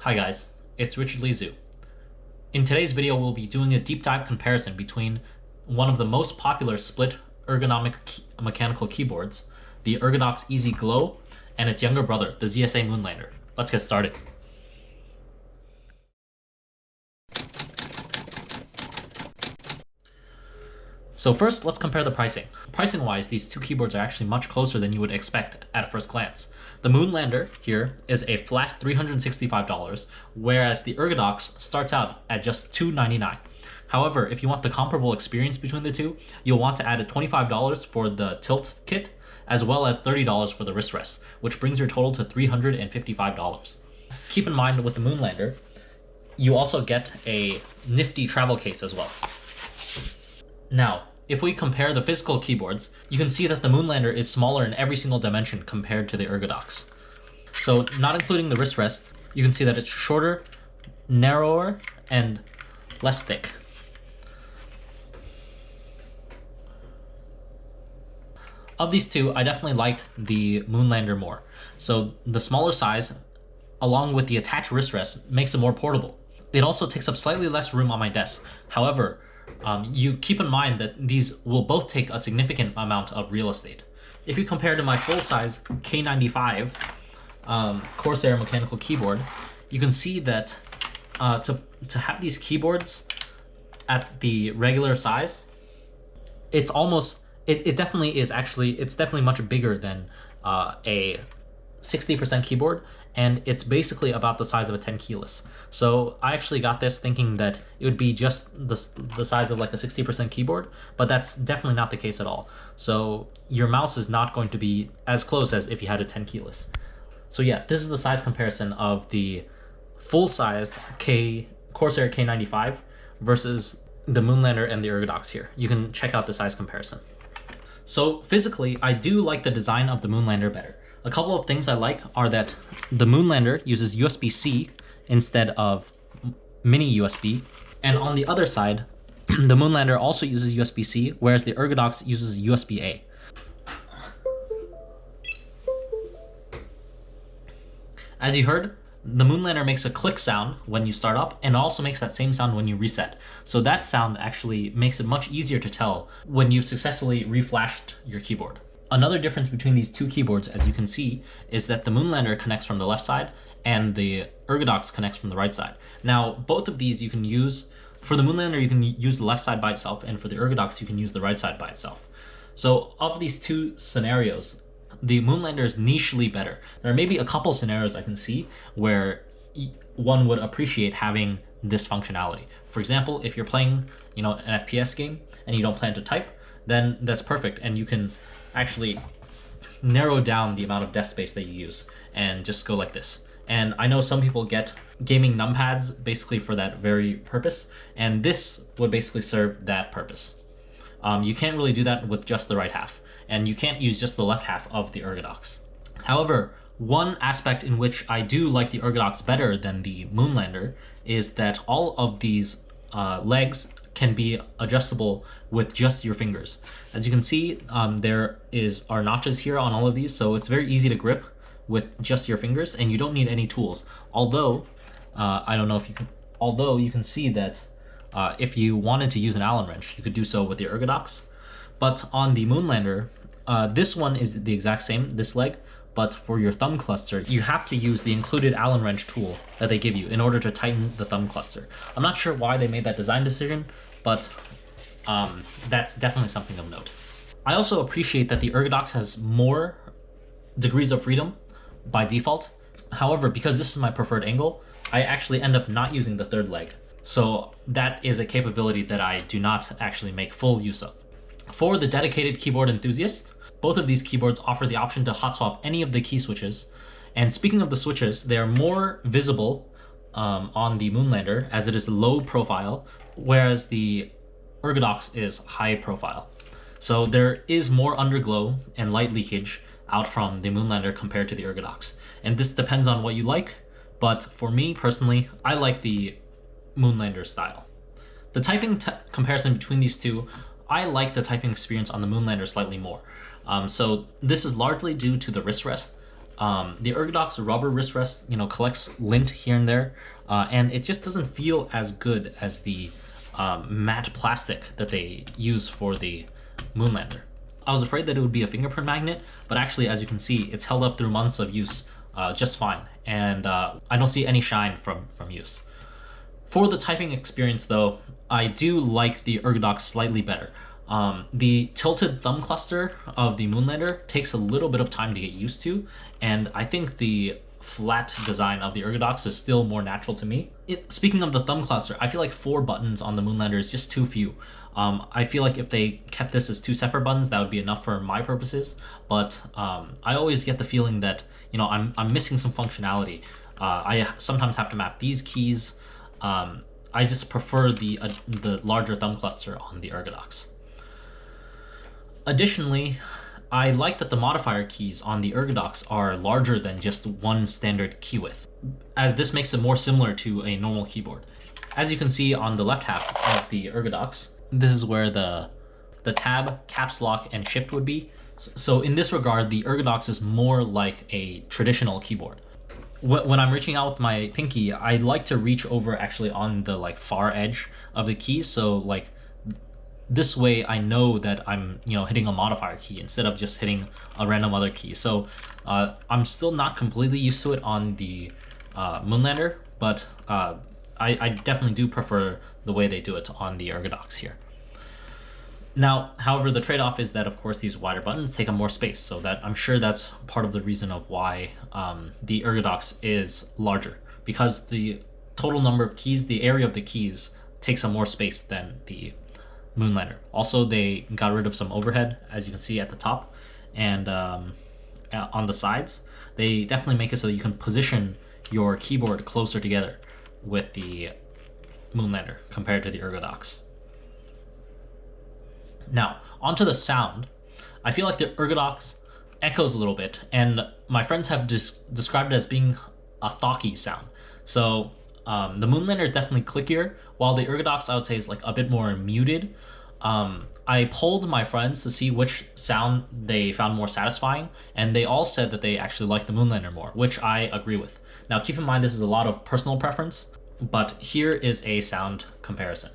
Hi guys, it's Richardlizhu. In today's video, we'll be doing a deep dive comparison between one of the most popular split ergonomic mechanical keyboards, the Ergodox EZ Glow, and its younger brother, the ZSA Moonlander. Let's get started. So first, let's compare the pricing. Pricing-wise, these two keyboards are actually much closer than you would expect at first glance. The Moonlander here is a flat $365, whereas the Ergodox starts out at just $299. However, if you want the comparable experience between the two, you'll want to add a $25 for the tilt kit, as well as $30 for the wrist rest, which brings your total to $355. Keep in mind with the Moonlander, you also get a nifty travel case as well. Now, if we compare the physical keyboards, you can see that the Moonlander is smaller in every single dimension compared to the Ergodox. So not including the wrist rest, you can see that it's shorter, narrower, and less thick. Of these two, I definitely like the Moonlander more. So the smaller size, along with the attached wrist rest, makes it more portable. It also takes up slightly less room on my desk. However, you keep in mind that these will both take a significant amount of real estate. If you compare to my full-size K95 Corsair mechanical keyboard, you can see that to have these keyboards at the regular size, it's almost, it definitely is actually, it's definitely much bigger than a 60% keyboard, and it's basically about the size of a 10 keyless. So I actually got this thinking that it would be just the size of like a 60% keyboard, but that's definitely not the case at all. So your mouse is not going to be as close as if you had a 10 keyless. So yeah, this is the size comparison of the full-sized Corsair K95 versus the Moonlander and the Ergodox here. You can check out the size comparison. So physically, I do like the design of the Moonlander better. A couple of things I like are that the Moonlander uses USB-C instead of mini USB. And on the other side, the Moonlander also uses USB-C, whereas the Ergodox uses USB-A. As you heard, the Moonlander makes a click sound when you start up, and also makes that same sound when you reset. So that sound actually makes it much easier to tell when you've successfully reflashed your keyboard. Another difference between these two keyboards, as you can see, is that the Moonlander connects from the left side and the Ergodox connects from the right side. Now, both of these you can use, for the Moonlander you can use the left side by itself, and for the Ergodox you can use the right side by itself. So of these two scenarios, the Moonlander is nichely better. There are maybe a couple scenarios I can see where one would appreciate having this functionality. For example, if you're playing, an FPS game and you don't plan to type, then that's perfect, and you can actually narrow down the amount of desk space that you use and just go like this. And I know some people get gaming numpads basically for that very purpose, and this would basically serve that purpose. You can't really do that with just the right half, and you can't use just the left half of the Ergodox. However, one aspect in which I do like the Ergodox better than the Moonlander is that all of these legs can be adjustable with just your fingers. As you can see, there are notches here on all of these, so it's very easy to grip with just your fingers, and you don't need any tools. Although, you can see that if you wanted to use an Allen wrench, you could do so with the Ergodox. But on the Moonlander, this one is the exact same, this leg, but for your thumb cluster, you have to use the included Allen wrench tool that they give you in order to tighten the thumb cluster. I'm not sure why they made that design decision, but that's definitely something of note. I also appreciate that the Ergodox has more degrees of freedom by default. However, because this is my preferred angle, I actually end up not using the third leg. So that is a capability that I do not actually make full use of. For the dedicated keyboard enthusiast, both of these keyboards offer the option to hot swap any of the key switches. And speaking of the switches, they are more visible on the Moonlander as it is low profile, whereas the Ergodox is high profile. So there is more underglow and light leakage out from the Moonlander compared to the Ergodox. And this depends on what you like, but for me personally, I like the Moonlander style. The typing comparison between these two, I like the typing experience on the Moonlander slightly more. So this is largely due to the wrist rest. The Ergodox rubber wrist rest, collects lint here and there, and it just doesn't feel as good as the matte plastic that they use for the Moonlander. I was afraid that it would be a fingerprint magnet, but actually, as you can see, it's held up through months of use just fine, and I don't see any shine from use. For the typing experience though, I do like the Ergodox slightly better. The tilted thumb cluster of the Moonlander takes a little bit of time to get used to, and I think the flat design of the Ergodox is still more natural to me. Speaking of the thumb cluster, I feel like 4 buttons on the Moonlander is just too few. I feel like if they kept this as 2 separate buttons, that would be enough for my purposes, but I always get the feeling that I'm missing some functionality. I sometimes have to map these keys. I just prefer the larger thumb cluster on the Ergodox. Additionally, I like that the modifier keys on the Ergodox are larger than just one standard key width, as this makes it more similar to a normal keyboard. As you can see on the left half of the Ergodox, this is where the tab, caps lock, and shift would be. So in this regard, the Ergodox is more like a traditional keyboard. When I'm reaching out with my pinky, I like to reach over actually on the far edge of the keys, so this way I know that I'm hitting a modifier key instead of just hitting a random other key. So I'm still not completely used to it on the Moonlander, but I definitely do prefer the way they do it on the Ergodox here. Now, however, the trade-off is that, of course, these wider buttons take up more space, so that I'm sure that's part of the reason of why the Ergodox is larger, because the total number of keys, the area of the keys, takes up more space than the Moonlander. Also, they got rid of some overhead, as you can see at the top, and on the sides. They definitely make it so that you can position your keyboard closer together with the Moonlander compared to the Ergodox. Now, onto the sound. I feel like the Ergodox echoes a little bit, and my friends have described it as being a thocky sound. So the Moonlander is definitely clickier, while the Ergodox I would say is a bit more muted. I polled my friends to see which sound they found more satisfying, and they all said that they actually like the Moonlander more, which I agree with. Now keep in mind this is a lot of personal preference, but here is a sound comparison.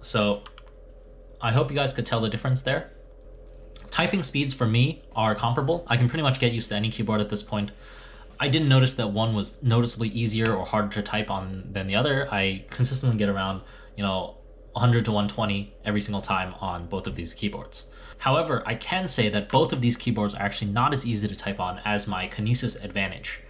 So I hope you guys could tell the difference there. Typing speeds for me are comparable. I can pretty much get used to any keyboard at this point. I didn't notice that one was noticeably easier or harder to type on than the other. I consistently get around 100 to 120 every single time on both of these keyboards. However, I can say that both of these keyboards are actually not as easy to type on as my Kinesis Advantage.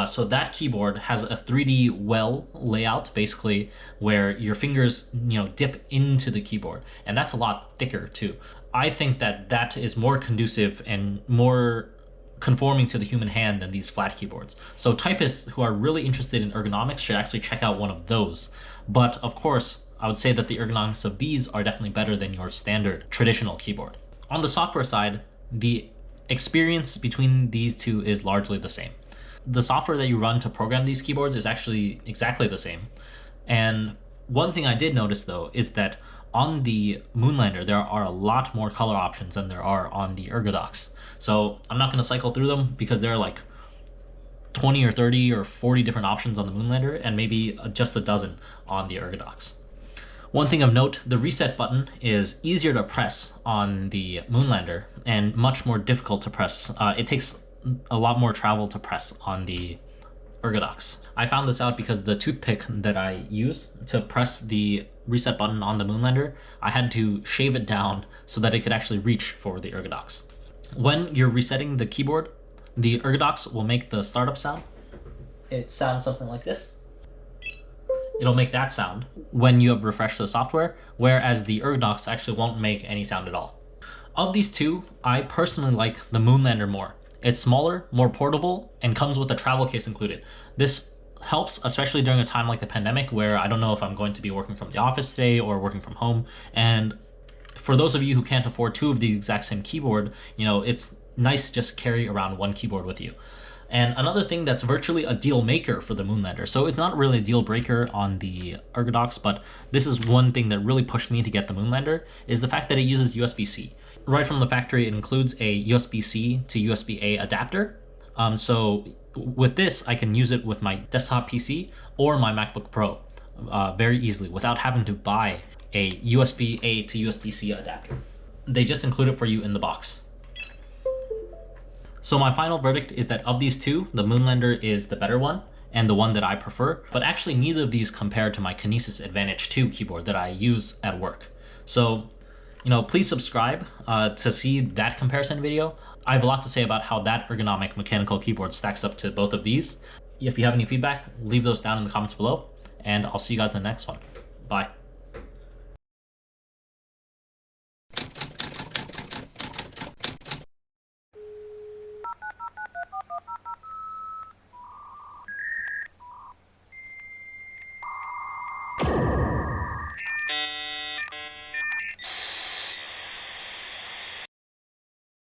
So that keyboard has a 3D well layout, basically, where your fingers, dip into the keyboard, and that's a lot thicker too. I think that that is more conducive and more conforming to the human hand than these flat keyboards. So typists who are really interested in ergonomics should actually check out one of those. But of course, I would say that the ergonomics of these are definitely better than your standard traditional keyboard. On the software side, the experience between these two is largely the same. The software that you run to program these keyboards is actually exactly the same. And one thing I did notice though is that on the Moonlander there are a lot more color options than there are on the Ergodox. So I'm not going to cycle through them because there are 20 or 30 or 40 different options on the Moonlander and maybe just a dozen on the Ergodox. One thing of note, the reset button is easier to press on the Moonlander and much more difficult to press. It takes a lot more travel to press on the Ergodox. I found this out because the toothpick that I use to press the reset button on the Moonlander, I had to shave it down so that it could actually reach for the Ergodox. When you're resetting the keyboard, the Ergodox will make the startup sound. It sounds something like this. It'll make that sound when you have refreshed the software, whereas the Ergodox actually won't make any sound at all. Of these two, I personally like the Moonlander more. It's smaller, more portable, and comes with a travel case included. This helps, especially during a time like the pandemic, where I don't know if I'm going to be working from the office today or working from home. And for those of you who can't afford two of the exact same keyboard, it's nice to just carry around one keyboard with you. And another thing that's virtually a deal maker for the Moonlander, so it's not really a deal breaker on the Ergodox, but this is one thing that really pushed me to get the Moonlander, is the fact that it uses USB-C. Right from the factory, it includes a USB-C to USB-A adapter. So with this, I can use it with my desktop PC or my MacBook Pro very easily without having to buy a USB-A to USB-C adapter. They just include it for you in the box. So my final verdict is that of these two, the Moonlander is the better one and the one that I prefer, but actually neither of these compare to my Kinesis Advantage 2 keyboard that I use at work. So, please subscribe to see that comparison video. I have a lot to say about how that ergonomic mechanical keyboard stacks up to both of these. If you have any feedback, leave those down in the comments below, and I'll see you guys in the next one. Bye.